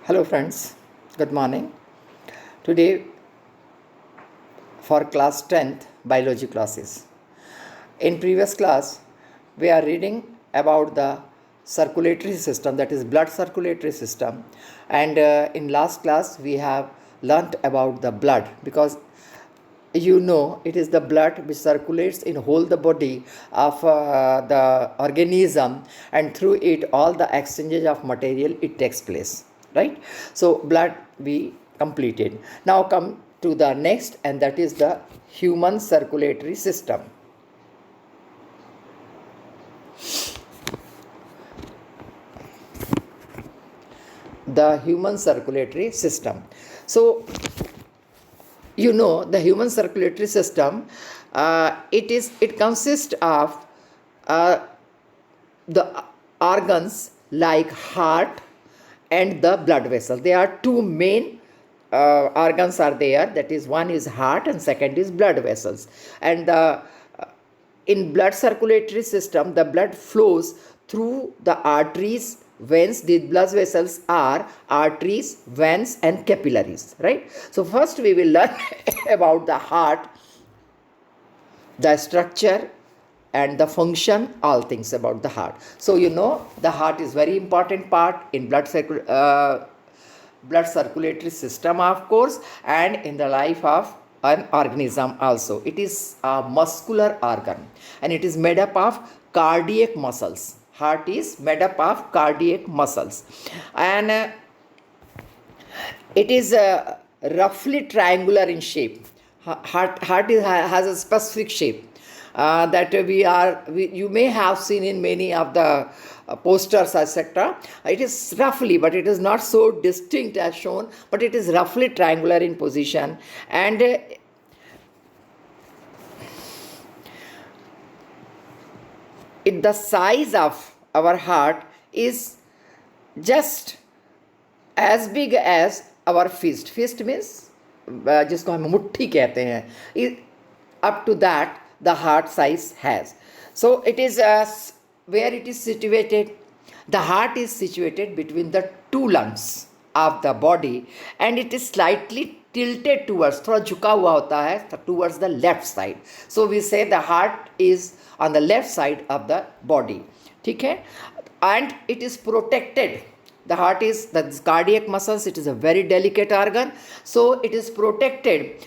Hello friends, good morning. Today for class 10th biology classes. In previous class we are reading about the circulatory system, that is blood circulatory system, and in last class we have learnt about the blood, because it is the blood which circulates in whole the body of the organism, and through it all the exchanges of material it takes place, right? So blood we completed. Now come to the next, and that is the human circulatory system. The human circulatory system. So the human circulatory system, it consists of the organs like heart and the blood vessel. There are two main organs are there, that is, one is heart and second is blood vessels. And in blood circulatory system, the blood flows through the arteries, veins. The blood vessels are arteries, veins and capillaries, right? So first we will learn about the heart, the structure and the function, all things about the heart. So the heart is very important part in blood circulatory system, of course, and in the life of an organism also. It is a muscular organ and it is made up of cardiac muscles. Heart is made up of cardiac muscles, and it is roughly triangular in shape. Heart has a specific shape that you may have seen in many of the posters, etc. It is roughly, but it is not so distinct as shown, but it is roughly triangular in position, and the size of our heart is just as big as our fist. Fist means जिसको हम मुट्ठी कहते हैं, up to that the heart size has. So it is where it is situated. The heart is situated between the two lungs of the body, and it is slightly tilted towards, थोड़ा झुका हुआ होता है, towards the left side. So we say the heart is on the left side of the body. ठीक है? And it is protected. The heart is the cardiac muscles. It is a very delicate organ, so it is protected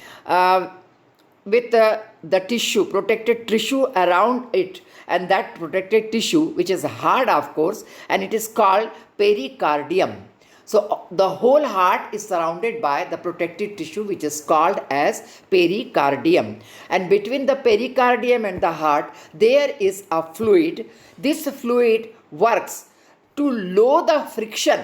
with the tissue, protected tissue around it, and that protected tissue, which is hard, of course, and it is called pericardium. So the whole heart is surrounded by the protective tissue, which is called as pericardium, and between the pericardium and the heart there is a fluid. This fluid works to lower the friction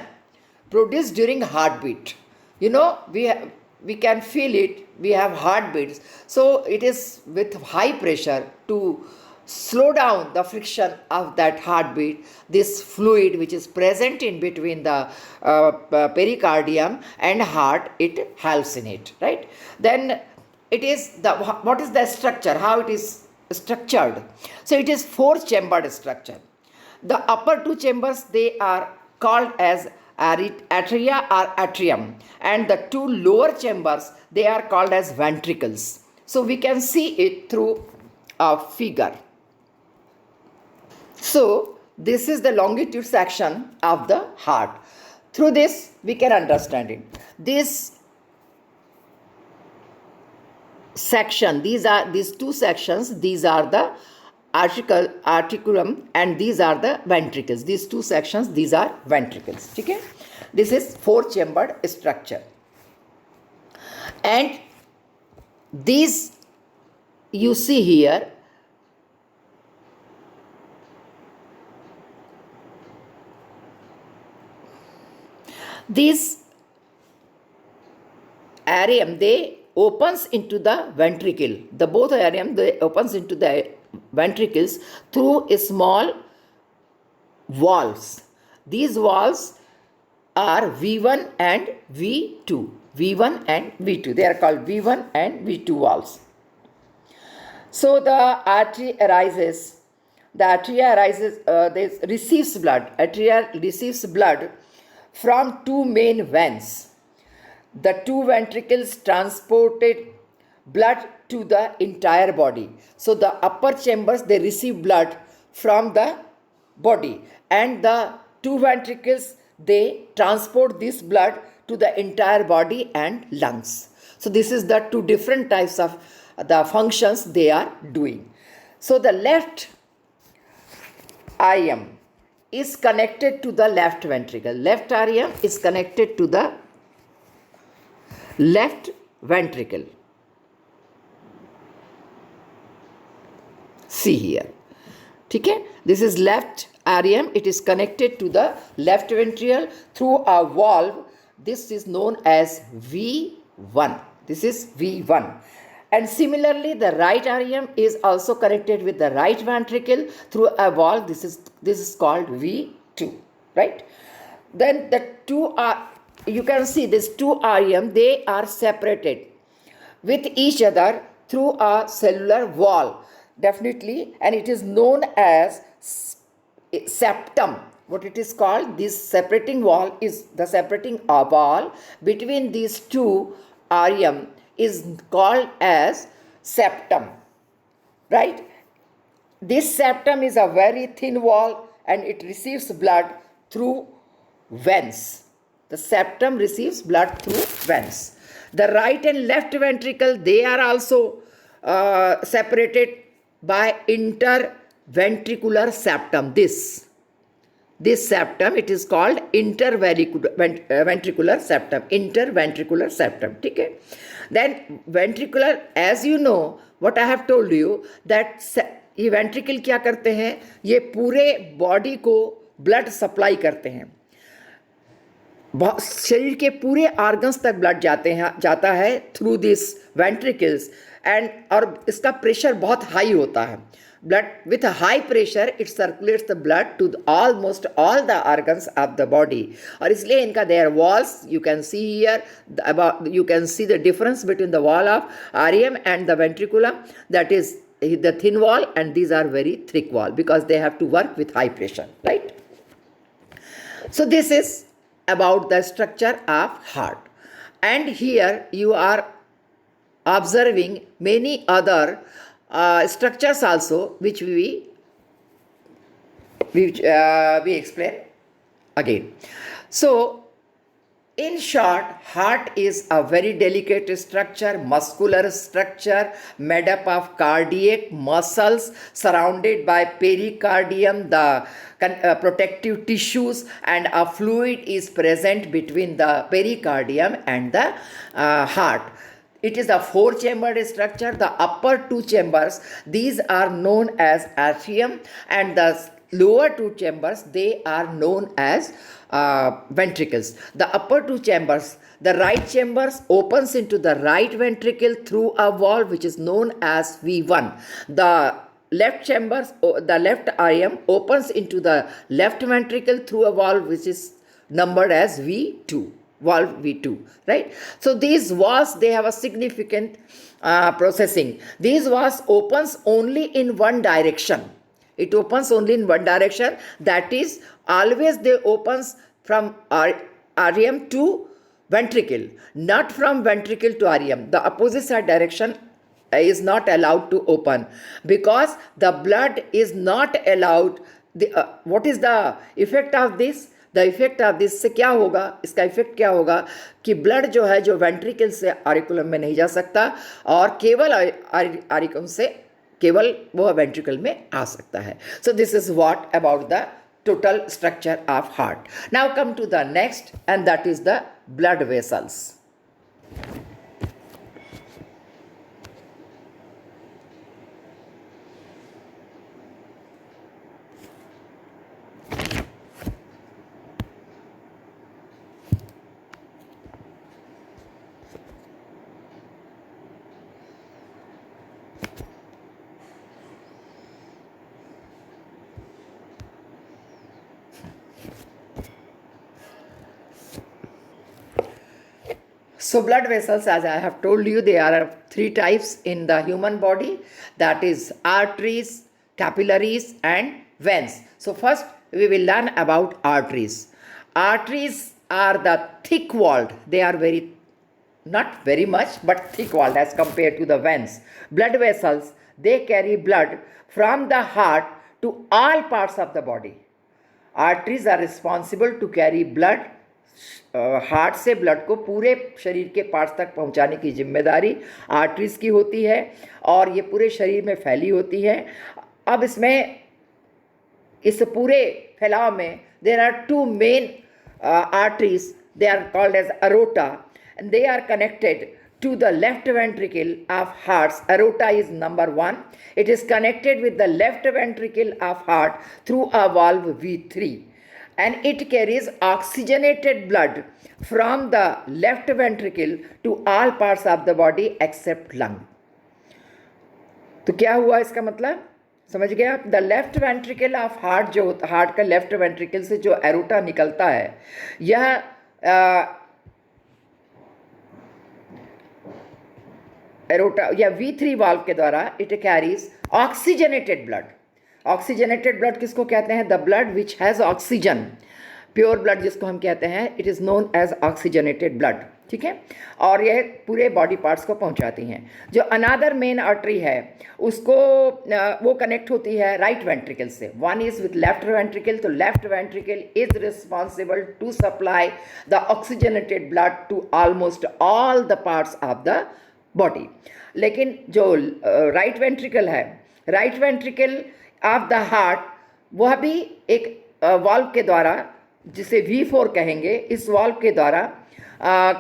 produced during heartbeat. We can feel it, we have heartbeats, so it is with high pressure to slow down the friction of that heartbeat. This fluid which is present in between the pericardium and heart, it helps in it, right? Then it is what is the structure, how it is structured? So it is four chambered structure. The upper two chambers, they are called as atria or atrium, and the two lower chambers, they are called as ventricles. So we can see it through a figure. So this is the longitude section of the heart. Through this we can understand it. This section, these two sections, these are the articulum and these are the ventricles. These two sections, these are ventricles. Okay? This is four chambered structure, and these you see here, this areum, they opens into the ventricle. The both areum, they opens into the ventricles through a small valves. These valves are V1 and V2. V1 and V2. They are called V1 and V2 valves. So the artery arises. The atria arises. Receives blood. Atria receives blood from two main veins. The two ventricles transported blood to the entire body. So the upper chambers, they receive blood from the body, and the two ventricles, they transport this blood to the entire body and lungs. So this is the two different types of the functions they are doing. So the left atrium is connected to the left ventricle. Left atrium is connected to the left ventricle. See here. Okay? This is left atrium. It is connected to the left ventricle through a valve. This is known as V1. This is V1. And similarly, the right atrium is also connected with the right ventricle through a valve. This is called V2. Right? Then the two are, you can see these two atrium, they are separated with each other through a cellular wall. Definitely, and it is known as septum. What it is called, this separating wall is the separating wall between these two atrium is called as septum, right? This septum is a very thin wall and it receives blood through veins. The septum receives blood through veins. The right and left ventricle, they are also separated by interventricular septum. This septum, it is called interventricular septum. Interventricular septum. Okay? Then ventricular, as you know, what I have told you, that ये ventricle क्या करते हैं, ये पूरे body को blood supply करते हैं. शरीर के पूरे ऑर्गन्स तक ब्लड जाता है थ्रू दिस वेंट्रिकल्स, एंड और इसका प्रेशर बहुत हाई होता है. Blood with a high pressure, it circulates the blood to almost all the organs of the body. और इसलिए इनका their walls, you can see here you can see the difference between the wall of atrium and the ventriculum. That is the thin wall, and these are very thick wall because they have to work with high pressure, right? So this is about the structure of heart, and here you are observing many other structures also, which we explain again. So in short, heart is a very delicate structure, muscular structure made up of cardiac muscles surrounded by pericardium, the protective tissues, and a fluid is present between the pericardium and the heart. It is a four-chambered structure. The upper two chambers, these are known as atrium, and the lower two chambers, they are known as ventricles. The upper two chambers, the right chambers opens into the right ventricle through a valve which is known as V1. The left chambers, the left atrium opens into the left ventricle through a valve which is numbered as V2. Valve V2, right? So these valves, they have a significant processing. These valves opens only in one direction. It opens only in one direction. That is, always they opens from atrium to ventricle, not from ventricle to atrium. The opposite side direction is not allowed to open because the blood is not allowed. What is the effect of this? The effect of this से क्या होगा, इसका effect क्या होगा कि blood जो है जो वेंट्रिकल से ऑरिकुलम में नहीं जा सकता और केवल ऑरिकुलम से केवल वो वेंट्रिकल में आ सकता है. So this is what about the total structure of heart. Now come to the next, and that is the blood vessels. So blood vessels, as I have told you, they are of three types in the human body, that is arteries, capillaries and veins. So first we will learn about arteries. Arteries are the thick walled. They are very, not very much, but thick walled as compared to the veins. Blood vessels, they carry blood from the heart to all parts of the body. Arteries are responsible to carry blood, heart से blood को पूरे शरीर के parts तक पहुंचाने की जिम्मेदारी arteries की होती है और ये पूरे शरीर में फैली होती है. अब इसमें इस पूरे फैलाव में there are two main arteries. They are called as aorta, and they are connected to the left ventricle of hearts. Aorta is number 1. It is connected with the left ventricle of heart through a valve V3, and it carries oxygenated blood from the left ventricle to all parts of the body except lung. तो क्या हुआ इसका मतलब समझ गए आप. The left ventricle of heart, जो heart का लेफ्ट वेंट्रिकल से जो एरोटा निकलता है, यह एरोटा या V3 वाल्व के द्वारा it carries oxygenated blood. Oxygenated blood किसको कहते हैं? The blood which has oxygen. Pure blood जिसको हम कहते हैं, it is known as oxygenated blood. ठीक है. और यह पूरे बॉडी पार्ट्स को पहुंचाती हैं. जो अनादर मेन आर्टरी है उसको वो कनेक्ट होती है राइट वेंट्रिकल से. One is with left ventricle. तो left ventricle is responsible to supply the oxygenated blood to almost all the parts of the body. लेकिन जो राइट वेंट्रिकल है, right ventricle of the heart, वह भी एक valve के द्वारा, जिसे V4 कहेंगे, इस वाल्व के द्वारा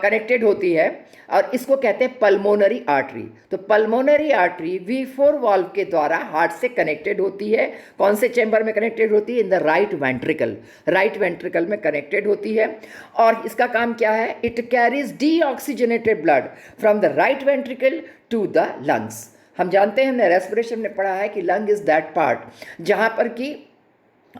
कनेक्टेड होती है और इसको कहते हैं पल्मोनरी आर्टरी. तो पल्मोनरी आर्टरी V4 वाल्व के द्वारा हार्ट से कनेक्टेड होती है. कौन से चैम्बर में कनेक्टेड होती है? In the right ventricle. Right ventricle में कनेक्टेड होती है. और इसका काम क्या है? It carries deoxygenated blood from the right ventricle to the lungs. हम जानते हैं, हमने रेस्पिरेशन में पढ़ा है कि लंग इज दैट पार्ट जहाँ पर कि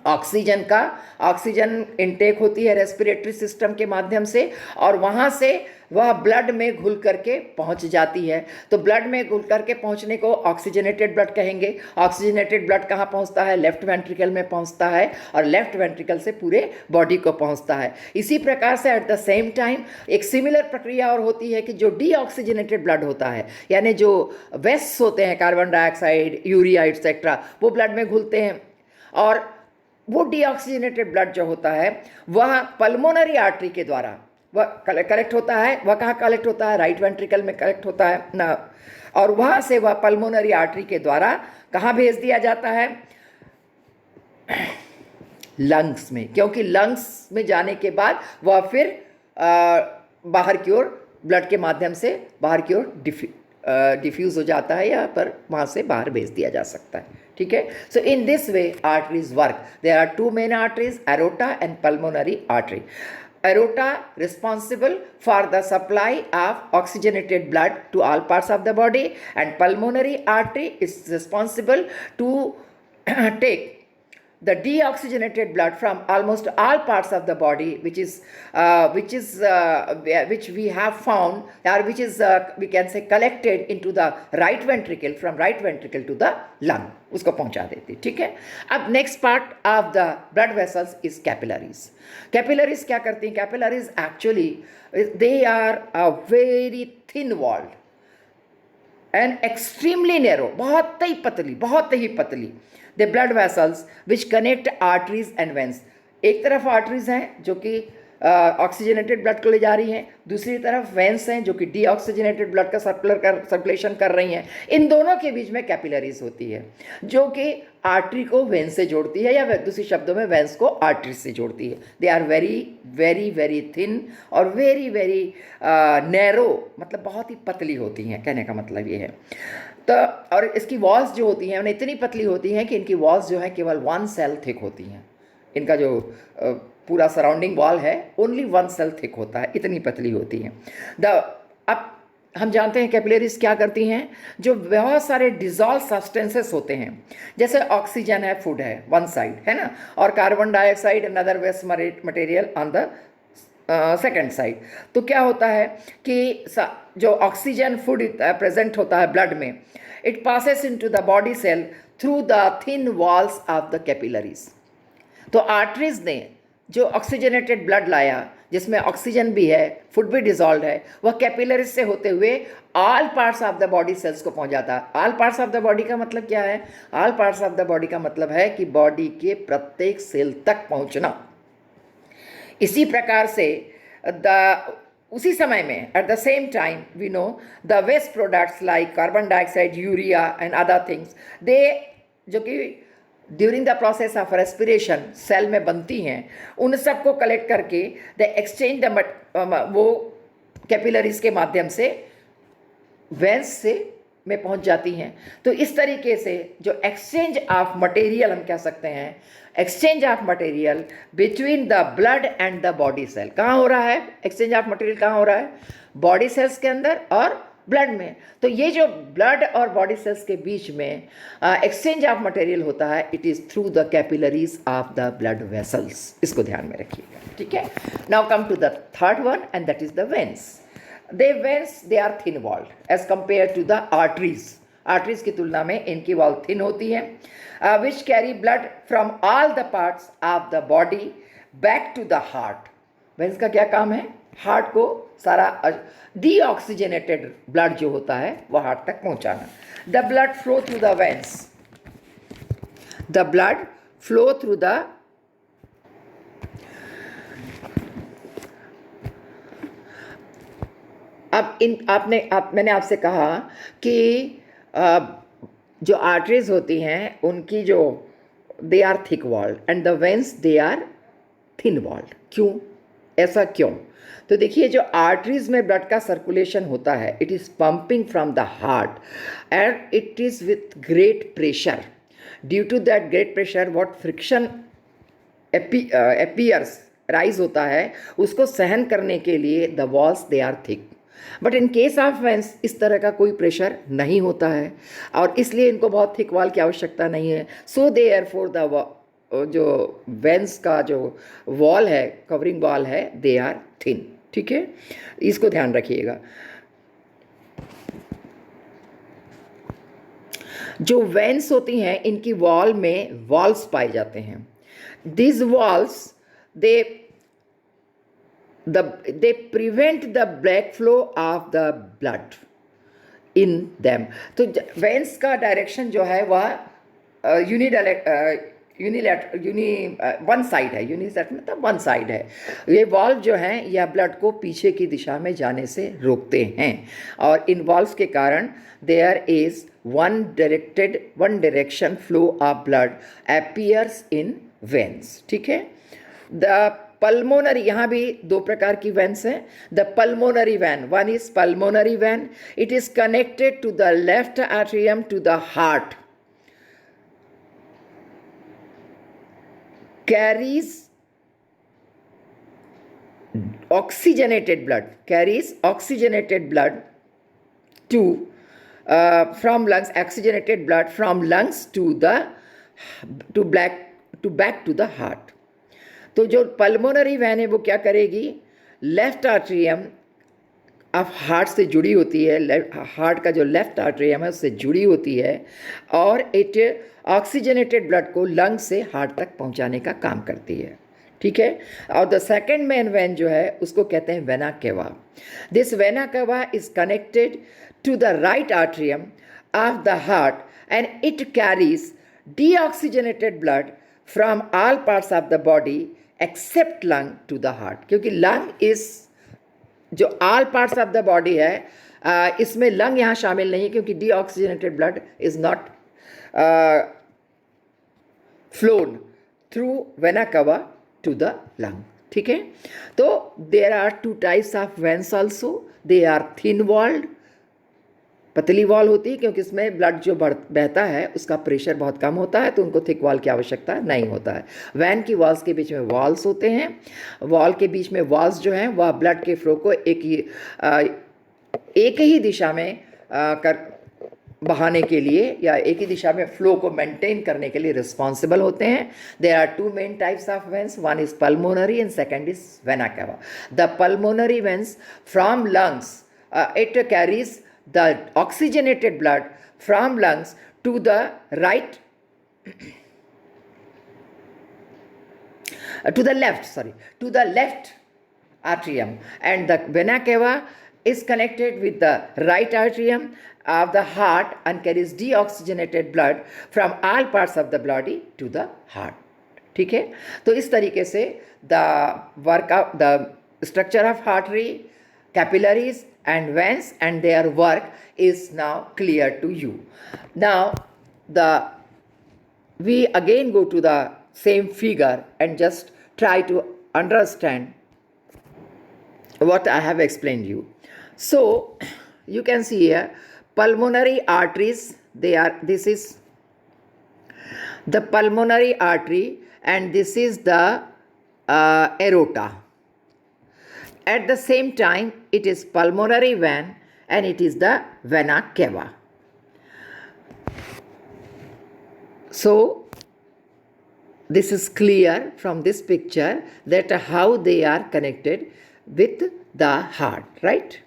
ऑक्सीजन इनटेक होती है रेस्पिरेटरी सिस्टम के माध्यम से, और वहाँ से वह ब्लड में घुल करके पहुँच जाती है. तो ब्लड में घुल करके पहुँचने को ऑक्सीजनेटेड ब्लड कहेंगे. ऑक्सीजनेटेड ब्लड कहाँ पहुँचता है? लेफ्ट वेंट्रिकल में पहुँचता है, और लेफ्ट वेंट्रिकल से पूरे बॉडी को पहुँचता है. इसी प्रकार से एट द सेम टाइम एक सिमिलर प्रक्रिया और होती है कि जो डीऑक्सीजनेटेड ब्लड होता है, यानी जो वेस्ट्स होते हैं, कार्बन डाइऑक्साइड, यूरिया एक्सेट्रा, वो ब्लड में घुलते हैं. और वो डीऑक्सीजनेटेड ब्लड जो होता है वह पल्मोनरी आर्टरी के द्वारा वह कलेक्ट होता है. वह कहाँ कलेक्ट होता है? राइट वेंट्रिकल में कलेक्ट होता है ना. और वहाँ से वह पल्मोनरी आर्टरी के द्वारा कहाँ भेज दिया जाता है? लंग्स में. क्योंकि लंग्स में जाने के बाद वह फिर बाहर की ओर ब्लड के माध्यम से बाहर की ओर डिफ्यूज़ हो जाता है, या पर वहाँ से बाहर भेज दिया जा सकता है. ठीक है. So in this way arteries work. There are two main arteries, aorta and pulmonary artery. Aorta responsible for the supply of oxygenated blood to all parts of the body, and pulmonary artery is responsible to take the deoxygenated blood from almost all parts of the body, which we have found, or which is we can say collected into the right ventricle, from right ventricle to the lung, उसको पहुंचा देती. ठीक है. अब next part of the blood vessels is capillaries. Capillaries क्या करती हैं? Capillaries actually they are a very thin walled and extremely narrow, बहुत ही पतली. The blood vessels which connect arteries and veins. एक तरफ आर्टरीज हैं जो कि ऑक्सीजनेटेड ब्लड को ले जा रही हैं, दूसरी तरफ वेंस हैं जो कि डीऑक्सीजनेटेड ब्लड का सर्कुलेशन कर रही हैं. इन दोनों के बीच में कैपिलरीज होती है जो कि आर्टरी को वेन से जोड़ती है, या दूसरी शब्दों में वेंस को आर्टरी से जोड़ती है. They are very very very thin और वेरी वेरी नैरो, मतलब बहुत ही पतली होती हैं, कहने का मतलब ये है. तो और इसकी वॉल्स जो होती हैं उन्हें इतनी पतली होती हैं कि इनकी वॉल्स जो है केवल 1 सेल थिक होती हैं. इनका जो पूरा सराउंडिंग वॉल है ओनली 1 सेल थिक होता है, इतनी पतली होती हैं. अब हम जानते हैं कैपिलरीज क्या करती हैं. जो बहुत सारे डिजॉल्व सब्सटेंसेस होते हैं, जैसे ऑक्सीजन है, फूड है वन साइड, है ना, और carbon dioxide and other waste material on the second side. तो क्या होता है कि जो ऑक्सीजन फूड प्रेजेंट होता है ब्लड में, it passes into the body cell through the thin walls of the capillaries. तो आर्टरीज ने जो ऑक्सीजनेटेड ब्लड लाया जिसमें ऑक्सीजन भी है, फूड भी डिजॉल्व है, वह कैपिलरीज से होते हुए all parts of the body cells को पहुंच जाता है। All parts of the body का मतलब क्या है? All parts of the body का मतलब है कि बॉडी के प्रत्येक सेल तक पहुंचना। इसी प्रकार से उसी समय में at the same time we know the waste products like carbon dioxide, urea and other things, they जो कि during the process of respiration cell में बनती हैं, उन सबको कलेक्ट करके द एक्सचेंज द वो कैपिलरीज के माध्यम से वेंस से में पहुंच जाती हैं। तो इस तरीके से जो एक्सचेंज ऑफ मटेरियल हम कह सकते हैं, exchange of material between the blood and the body cell कहाँ हो रहा है? एक्सचेंज ऑफ मटेरियल कहाँ हो रहा है? बॉडी सेल्स के अंदर और ब्लड में। तो ये जो ब्लड और बॉडी सेल्स के बीच में एक्सचेंज ऑफ मटेरियल होता है, it is through the capillaries of the blood vessels. इसको ध्यान में रखिएगा, ठीक है। Now come to the third one and that is the veins. they are thin walled as compared to the arteries. Arteries की तुलना में इनकी वॉल थिन होती है, which carry blood from all the parts of the body back to the heart. Veins का क्या काम है? हार्ट को सारा डीऑक्सीजनेटेड ब्लड जो होता है वह हार्ट तक पहुंचाना। The blood flow through the veins, the blood flow through the मैंने आपसे कहा कि जो आर्टरीज होती हैं उनकी जो they are thick walled and the veins they are thin walled. क्यों? ऐसा क्यों? तो देखिए, जो आर्टरीज में ब्लड का सर्कुलेशन होता है, it is pumping from the heart and it is with great pressure. Due to that great pressure what friction appears rise होता है, उसको सहन करने के लिए the walls they are thick. But in case of veins इस तरह का कोई प्रेशर नहीं होता है और इसलिए इनको बहुत थिक वॉल की आवश्यकता नहीं है। सो देयर फॉर द जो वेंस का जो वॉल है, कवरिंग वॉल है, दे आर थिन, ठीक है। इसको ध्यान रखिएगा। जो वेंस होती हैं इनकी वॉल में वॉल्स पाए जाते हैं। This walls they prevent the black flow of the blood in them। तो वेंस का डायरेक्शन जो है वह वन साइड है। यूनिसेट मतलब वन साइड है। ये वॉल्व जो हैं यह ब्लड को पीछे की दिशा में जाने से रोकते हैं और इन वॉल्व्स के कारण there is one direction flow of blood appears in veins, ठीक है। द पल्मोनरी, यहाँ भी दो प्रकार की वेन्स हैं। The pulmonary vein, one is pulmonary vein, it is connected to the left atrium to the heart, carries oxygenated blood to from lungs, oxygenated blood from lungs to back to the heart। तो जो pulmonary van है वो क्या करेगी? Left atrium of heart से जुड़ी होती है, हार्ट का जो लेफ्ट आर्टरियम है उससे जुड़ी होती है और इट ऑक्सीजनेटेड ब्लड को लंग से हार्ट तक पहुंचाने का काम करती है, ठीक है। और द सेकेंड मेन वेन जो है उसको कहते हैं vena cava. This vena cava is connected to the right atrium of the heart and it carries deoxygenated blood from all parts of the body except lung to the heart. क्योंकि lung is जो all parts of the body है, इसमें lung यहाँ शामिल नहीं है क्योंकि deoxygenated blood is not flown through vena cava to the lung, ठीक है। तो there are two types of veins also. They are thin walled, पतली वॉल होती है क्योंकि इसमें ब्लड जो बहता है उसका प्रेशर बहुत कम होता है, तो उनको थिक वॉल की आवश्यकता नहीं होता है। वैन की वॉल्स के बीच में वॉल्स होते हैं। वॉल के बीच में वॉल्स जो हैं वह ब्लड के फ्लो को एक ही दिशा में बहाने के लिए या एक ही दिशा में फ्लो को मेंटेन करने के लिए रिस्पॉन्सिबल होते हैं। There are two main types of veins, one is pulmonary and second is vena cava. The pulmonary veins from lungs, it carries the oxygenated blood from lungs to the right to the left atrium, and the vena cava is connected with the right atrium of the heart and carries deoxygenated blood from all parts of the body to the heart. ठीक है, तो इस तरीके से the work of the structure of artery, capillaries and veins and their work is now clear to you. Now we again go to the same figure and just try to understand what I have explained you. So you can see here pulmonary arteries, this is the pulmonary artery and this is the aorta. At the same time it is pulmonary vein and it is the vena cava. So this is clear from this picture that how they are connected with the heart, right?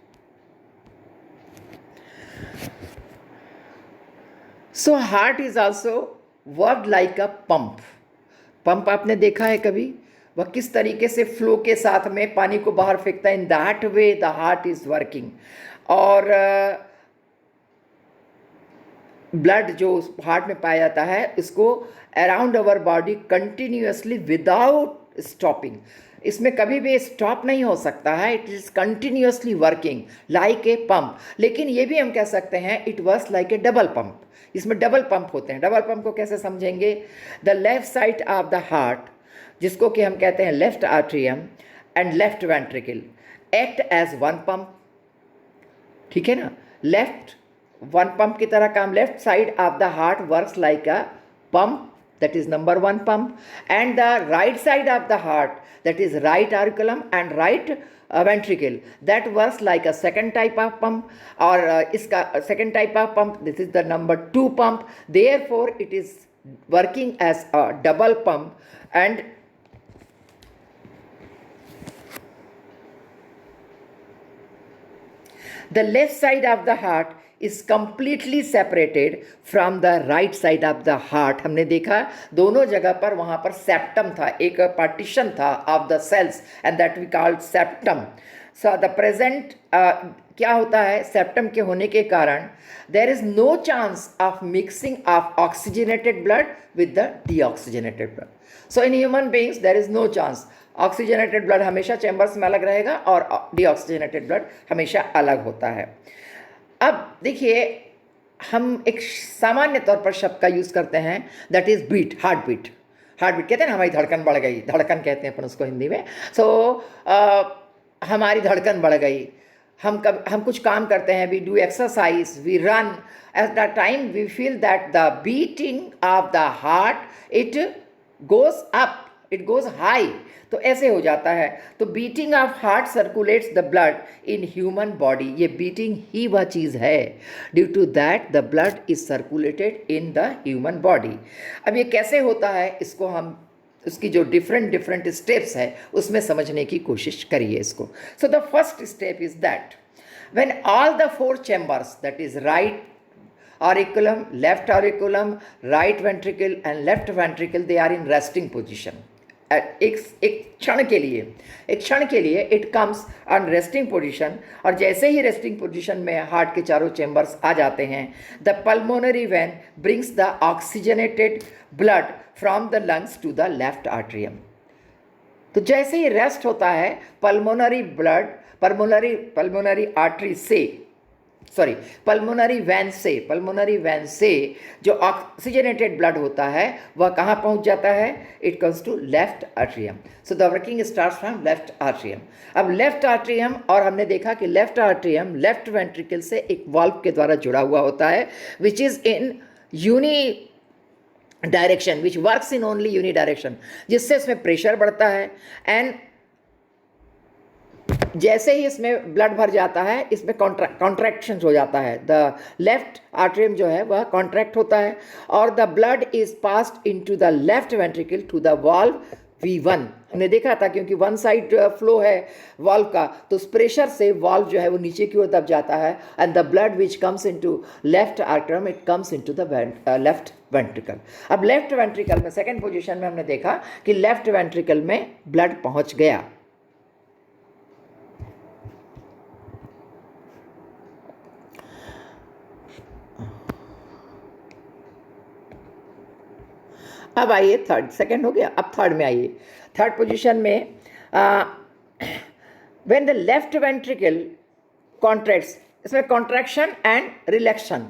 So heart is also worked like a pump. Pump आपने देखा है कभी, वह किस तरीके से flow के साथ में पानी को बाहर फेंकता है. In that way the heart is working. और ब्लड जो हार्ट में पाया जाता है इसको around our body continuously without stopping. इसमें कभी भी स्टॉप नहीं हो सकता है. It is continuously working like a pump. लेकिन ये भी हम कह सकते हैं it works like A double pump. इसमें डबल पंप होते हैं. डबल पंप को कैसे समझेंगे? The left side of the heart, जिसको कि हम कहते हैं left atrium and left ventricle, act as one pump. ठीक है ना, लेफ्ट वन पंप की तरह काम. Left side of the heart works like a pump, that is number one pump, and the right side of the heart, that is right auriculum and right ventricle, that works like a second type of pump, or iska second type of pump, this is the number two pump. Therefore it is working as a double pump. And the left side of the heart is completely separated from the right side of the heart. हमने देखा दोनों जगह पर वहाँ पर septum था, एक partition था of the cells and that we called septum. So the present क्या होता है, सेप्टम के होने के कारण there is no chance of mixing of oxygenated blood with the deoxygenated blood. So in human beings there is no chance. Oxygenated blood हमेशा chambers में अलग रहेगा और डीऑक्सीजनेटेड ब्लड हमेशा अलग होता है. अब देखिए हम एक सामान्य तौर पर शब्द का यूज़ करते हैं that is beat, heart beat. Heart beat कहते हैं ना, हमारी धड़कन बढ़ गई, धड़कन कहते हैं अपन उसको हिंदी में. सो हमारी धड़कन बढ़ गई. हम कुछ काम करते हैं, we do exercise, we run, at the time we feel that the beating of the heart it goes up, it goes high. तो ऐसे हो जाता है. तो beating of heart circulates the blood in human body. ये beating ही वह चीज़ है, due to that the blood is circulated in the human body. अब ये कैसे होता है, इसको हम उसकी जो डिफरेंट स्टेप्स है उसमें समझने की कोशिश करिए इसको. So the first step is that when all the four chambers, that is right auriculum, left auriculum, right ventricle and left ventricle, they are in resting position. एक क्षण के लिए it comes on resting position. और जैसे ही resting position में heart के चारों चैम्बर्स आ जाते हैं, the pulmonary vein brings the oxygenated blood from the lungs to the left atrium. तो जैसे ही रेस्ट होता है, पल्मोनरी वेन से जो ऑक्सीजनेटेड ब्लड होता है वह कहाँ पहुँच जाता है? It comes to left atrium. So the working starts from left atrium. अब लेफ्ट आर्ट्रियम, और हमने देखा कि लेफ्ट आर्ट्रियम लेफ्ट वेंट्रिकल से एक वाल्व के द्वारा जुड़ा हुआ होता है, which is in uni direction, which works in only uni direction, जिससे इसमें प्रेशर बढ़ता है. एंड जैसे ही इसमें ब्लड भर जाता है, इसमें कॉन्ट्रैक्शन हो जाता है. द लेफ्ट आर्ट्रियम जो है वह कॉन्ट्रैक्ट होता है और the blood is passed into the left ventricle to the valve V1. हमने देखा था क्योंकि वन साइड फ्लो है वाल्व का, तो उस प्रेशर से वाल्व जो है वो नीचे की ओर दब जाता है. And the blood which comes into left atrium, it comes into the left ventricle. अब लेफ्ट वेंट्रिकल में सेकेंड पोजीशन में हमने देखा कि लेफ्ट वेंट्रिकल में ब्लड पहुंच गया. अब आइए थर्ड, सेकंड हो गया, अब थर्ड में आइए। थर्ड पोजीशन में when the left ventricle contracts, इसमें contraction and relaxation,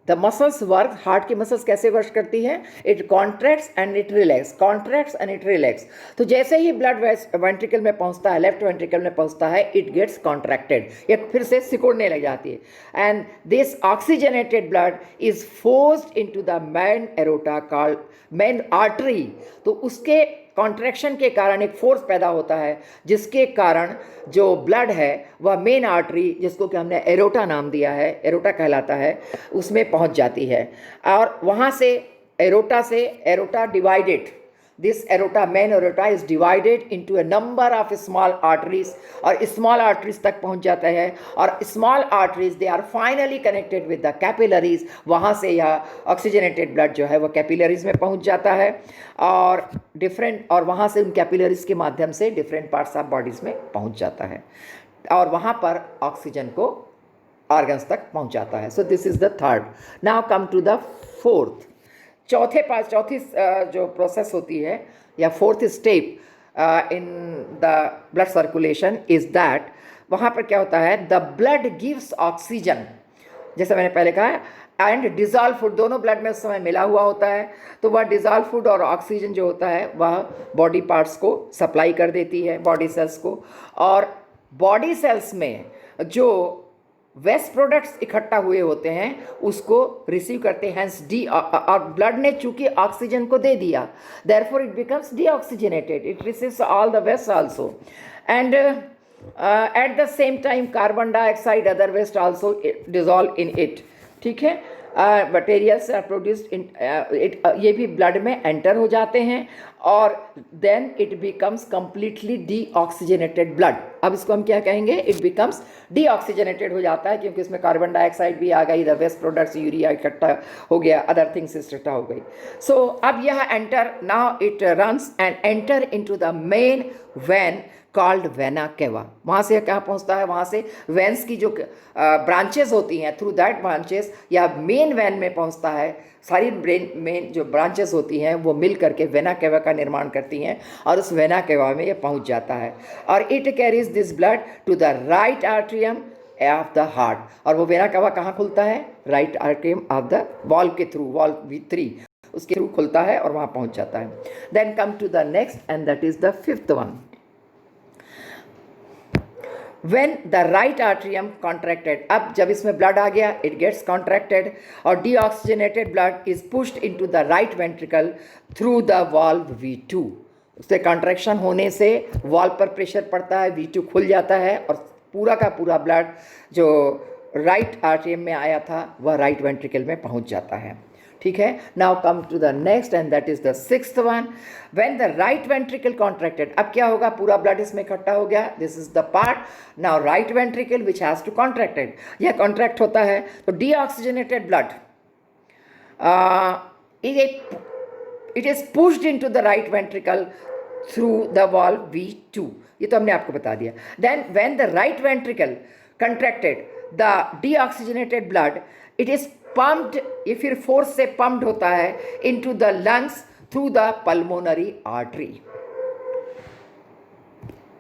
the muscles work, heart की मसल्स कैसे वर्क करती है, it contracts and it relax, contracts and it relax. तो जैसे ही ब्लड वेंट्रिकल में पहुंचता है, लेफ्ट वेंट्रिकल में पहुंचता है, इट गेट्स कॉन्ट्रैक्टेड, ये फिर से सिकुड़ने लग जाती है। And this oxygenated blood is forced into the main aorta called main artery. तो उसके कॉन्ट्रैक्शन के कारण एक फोर्स पैदा होता है, जिसके कारण जो ब्लड है वह मेन आर्टरी, जिसको कि हमने एरोटा नाम दिया है, एरोटा कहलाता है, उसमें पहुंच जाती है। और वहाँ से aorta divided, this aorta, main aorta is divided into a number of small arteries, और स्मॉल आर्टरीज तक पहुंच जाता है। और small arteries they are finally connected with the capillaries, वहाँ से यह ऑक्सीजनेटेड ब्लड जो है वो कैपिलरीज में पहुंच जाता है, और वहाँ से उन कैपिलरीज के माध्यम से डिफरेंट पार्ट्स ऑफ बॉडीज में पहुंच जाता है, और वहाँ पर ऑक्सीजन को ऑर्गन्स तक पहुंचाता है। So this is the third. Now come to the fourth. चौथी जो प्रोसेस होती है, या fourth step in the blood circulation is that, वहाँ पर क्या होता है, द ब्लड गिव्स ऑक्सीजन, जैसे मैंने पहले कहा, एंड डिजॉल्व फूड, दोनों ब्लड में उस समय मिला हुआ होता है, तो वह डिजॉल्व फूड और ऑक्सीजन जो होता है वह बॉडी पार्ट्स को सप्लाई कर देती है, बॉडी सेल्स को। और बॉडी सेल्स में जो वेस्ट प्रोडक्ट्स इकट्ठा हुए होते हैं उसको रिसीव करते हैं, और ब्लड ने चूंकि ऑक्सीजन को दे दिया, therefore it becomes deoxygenated, it receives all the waste also, and at the same time carbon dioxide, other waste also dissolve in it. ठीक है, materials are produced in it, ये भी ब्लड में एंटर हो जाते हैं, और then it becomes completely deoxygenated blood. अब इसको हम क्या कहेंगे, इट बिकम्स डीऑक्सीजनेटेड हो जाता है, क्योंकि इसमें कार्बन डाइऑक्साइड भी आ गई, द वेस्ट प्रोडक्ट्स, यूरिया इकट्ठा हो गया, अदर थिंग्स इकट्ठा हो गई। सो अब यह enter, now it runs and enter into the main vein called vena cava. वहाँ से कहाँ पहुँचता है, वहाँ से वेन्स की जो ब्रांचेस होती हैं, थ्रू दैट ब्रांचेस या मेन वेन में पहुँचता है। सारी मेन जो ब्रांचेस होती हैं वो मिल करके वेना केवा का निर्माण करती हैं, और उस वेना केवा में ये पहुँच जाता है, और it carries this blood to the right atrium of the heart. और वो वेना केवा कहाँ खुलता है, right atrium of the valve के थ्रू, वॉल्व V3 उसके थ्रू खुलता है और वहाँ पहुँच जाता है। Then come to the next, and that is the fifth one. When the right atrium contracted, अब जब इसमें ब्लड आ गया, it gets contracted, और deoxygenated blood is pushed into the right ventricle through the valve V2। उससे contraction होने से valve पर pressure पड़ता है, V2 खुल जाता है, और पूरा का पूरा ब्लड जो राइट आर्ट्रियम में आया था वह राइट वेंट्रिकल में पहुंच जाता है। ठीक है, now come to the next, and that is the sixth one. When the right ventricle contracted, अब क्या होगा, पूरा ब्लड इसमें इकट्ठा हो गया, this is the part. Now right ventricle which has to contracted, यह कॉन्ट्रैक्ट होता है, तो deoxygenated blood it is pushed into the right ventricle through the valve V2, ये तो हमने आपको बता दिया। Then when the right ventricle contracted, the deoxygenated blood it is pumped, ये फिर फोर्स से पम्प्ड होता है into the lungs through the pulmonary artery,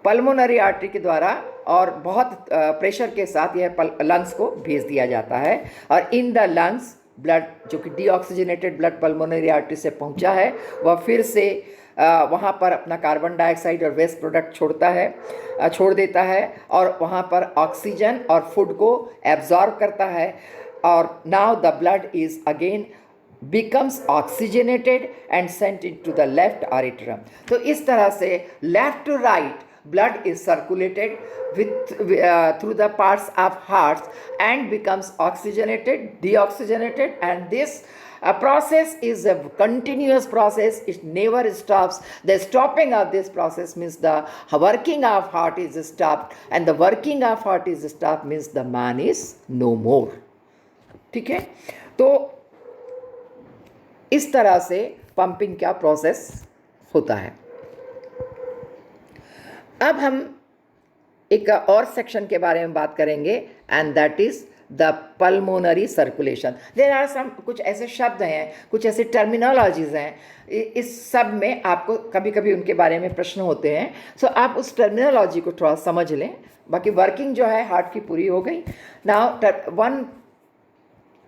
pulmonary artery के द्वारा, और बहुत प्रेशर के साथ यह लंग्स को भेज दिया जाता है, और इन द लंग्स ब्लड जो कि डीऑक्सीजनेटेड ब्लड पल्मोनरी आर्टरी से पहुंचा है वह फिर से वहाँ पर अपना कार्बन डाइऑक्साइड और वेस्ट प्रोडक्ट छोड़ देता है, और वहाँ पर ऑक्सीजन और फूड को एब्जॉर्ब करता है, और now the blood is again becomes oxygenated and sent into the left atrium। तो इस तरह से left to right blood is circulated through the parts of hearts and becomes oxygenated, deoxygenated, and this process is a continuous process. It never stops. The stopping of this process means the working of heart is stopped, and the working of heart is stopped means the man is no more। ठीक है, तो इस तरह से pumping का process होता है। अब हम एक और सेक्शन के बारे में बात करेंगे, and that is the pulmonary circulation. There are some, कुछ ऐसे शब्द हैं, कुछ ऐसे टर्मिनोलॉजीज हैं, इस सब में आपको कभी कभी उनके बारे में प्रश्न होते हैं। सो आप उस टर्मिनोलॉजी को थोड़ा समझ लें, बाकी वर्किंग जो है हार्ट की पूरी हो गई। Now one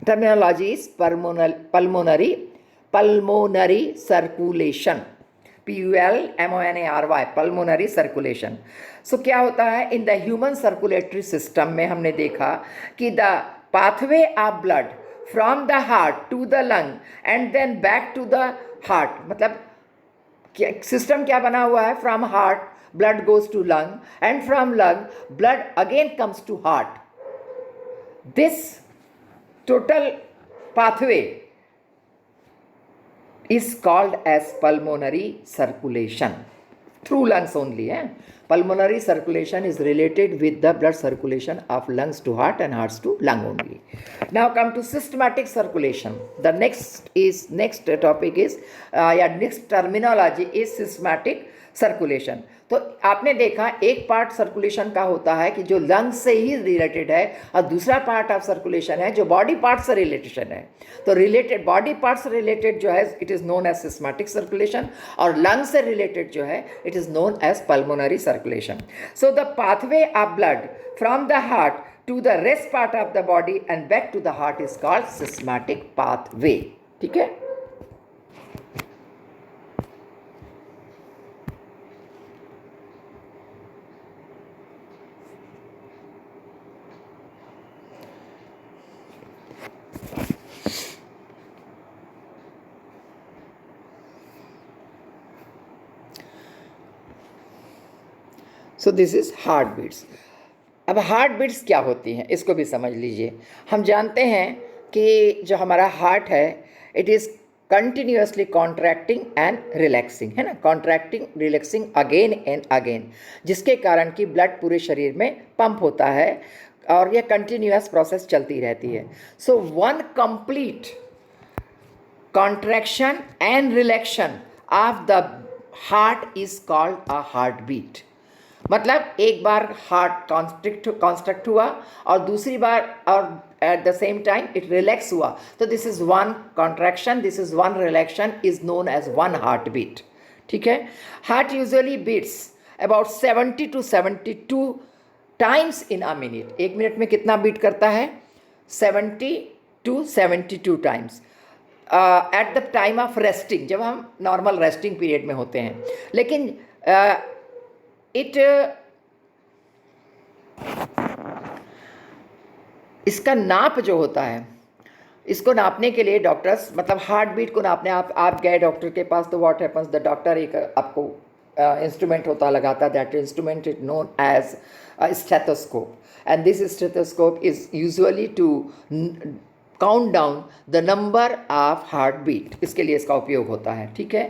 terminology is pulmonary circulation, PULMONARY, pulmonary circulation. So क्या होता है, in the human circulatory system में हमने देखा कि the pathway of blood from the heart to the lung and then back to the heart, मतलब system क्या बना हुआ है, from heart blood goes to lung and from lung blood again comes to heart. This total pathway is called as pulmonary circulation through lungs only. Pulmonary circulation is related with the blood circulation of lungs to heart and hearts to lung only. Now come to systematic circulation. The next topic is next terminology is systematic circulation. तो आपने देखा एक part circulation का होता है कि जो lungs से ही रिलेटेड है, और दूसरा पार्ट ऑफ सर्कुलेशन है जो बॉडी पार्ट से रिलेटेड है. तो रिलेटेड बॉडी पार्ट से रिलेटेड जो है it is known as systematic circulation, और लंग से रिलेटेड जो है it is known as pulmonary circulation. So the pathway of blood from the heart to the rest part of the body and back to the heart is called systematic pathway. ठीक है. So this is heart beats. अब heart beats क्या होती हैं इसको भी समझ लीजिए. हम जानते हैं कि जो हमारा हार्ट है it is continuously contracting and relaxing, है ना, contracting relaxing again and again, जिसके कारण कि ब्लड पूरे शरीर में पंप होता है और यह कंटिन्यूस प्रोसेस चलती रहती है. So one complete contraction and relaxation of the heart is called a heart beat. मतलब एक बार हार्ट कॉन्स्ट्रक्ट हुआ और दूसरी बार और at the same time it relax हुआ, तो this is one contraction, this is one relaxation is known as one heart beat. ठीक है. Heart usually beats about 70 to 72 times in a minute. एक मिनट में कितना बीट करता है, 70 to 72 times at the time of resting, जब हम normal resting period में होते हैं. लेकिन इसका नाप जो होता है, इसको नापने के लिए डॉक्टर्स, मतलब हार्ट बीट को नापने आप गए डॉक्टर के पास, तो व्हाट हैपन्स, द डॉक्टर एक आपको इंस्ट्रूमेंट होता लगाता, that instrument is known as stethoscope, and this stethoscope is usually to count down the number of heart beat. इसके लिए इसका उपयोग होता है. ठीक है.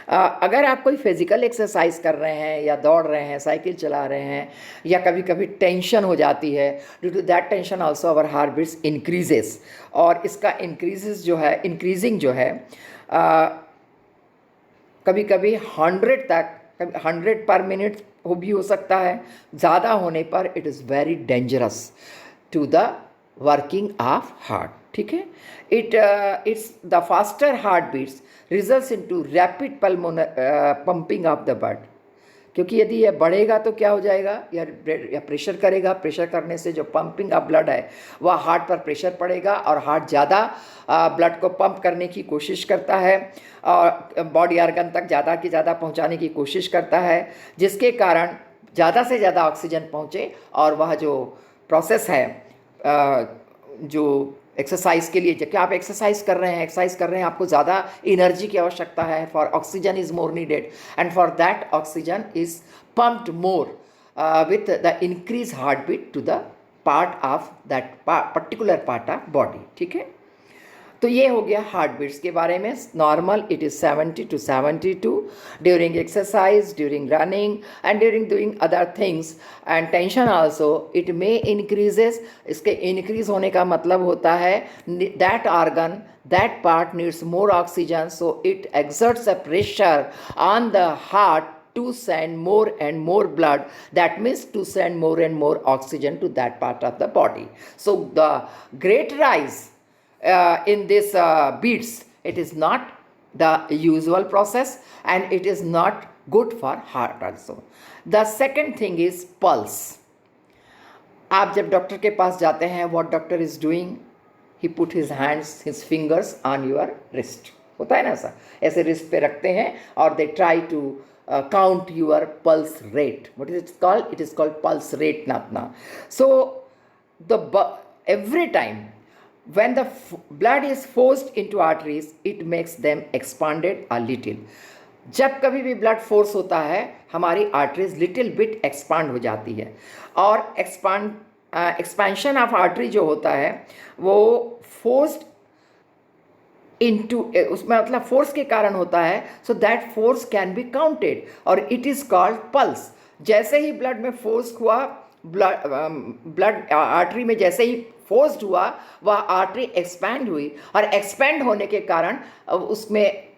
अगर आप कोई फिजिकल एक्सरसाइज कर रहे हैं या दौड़ रहे हैं, साइकिल चला रहे हैं, या कभी कभी टेंशन हो जाती है, due to that tension also our heart beats increases. और इसका इंक्रीजिंग जो है कभी कभी 100 तक, कभी 100 पर मिनट भी हो सकता है. ज़्यादा होने पर it is very dangerous to the working of heart. ठीक है. It's the faster heart beats results into rapid pumping of the blood. क्योंकि यदि यह बढ़ेगा तो क्या हो जाएगा, या प्रेशर करेगा, प्रेशर करने से जो पंपिंग ऑफ ब्लड है वह हार्ट पर प्रेशर पड़ेगा और हार्ट ज़्यादा ब्लड को पंप करने की कोशिश करता है और बॉडी ऑर्गन तक ज़्यादा की ज़्यादा पहुंचाने की कोशिश करता है, जिसके कारण ज़्यादा से ज़्यादा ऑक्सीजन पहुंचे और वह जो प्रोसेस है जो एक्सरसाइज के लिए, जबकि आप एक्सरसाइज कर रहे हैं, आपको ज़्यादा एनर्जी की आवश्यकता है, for oxygen is more needed, and for that oxygen is pumped more with the increase heart beat to the part of that particular part of body. ठीक है. तो ये हो गया हार्ट बीट्स के बारे में. Normal it is 70 to 72 during exercise, during running and during doing other things, and tension also it may increases. इसके इंक्रीज होने का मतलब होता है that organ, that part needs more oxygen, so it exerts a pressure on the heart to send more and more blood. That means to send more and more oxygen to that part of the body. So the great rise in this beats, it is not the usual process, and it is not good for heart also. The second thing is pulse. आप जब doctor के पास जाते हैं, what doctor is doing, he put his hands, his fingers on your wrist. होता है ना ऐसा, ऐसे रिस्ट पे रखते हैं और they try to count your pulse rate. What is it called? It is called pulse rate napna. So every time when the blood is forced into arteries, it makes them expanded a little. जब कभी भी blood force होता है, हमारी arteries little bit expand हो जाती है, और एक्सपेंशन ऑफ आर्टरी जो होता है वो फोर्स्ड इनटू, उसमें मतलब फोर्स के कारण होता है. So that force can be counted और इट इज़ कॉल्ड पल्स. जैसे ही ब्लड में फोर्स हुआ, ब्लड आर्टरी में जैसे ही फोर्स्ड हुआ, वह आर्टरी एक्सपैंड हुई, और एक्सपैंड होने के कारण उसमें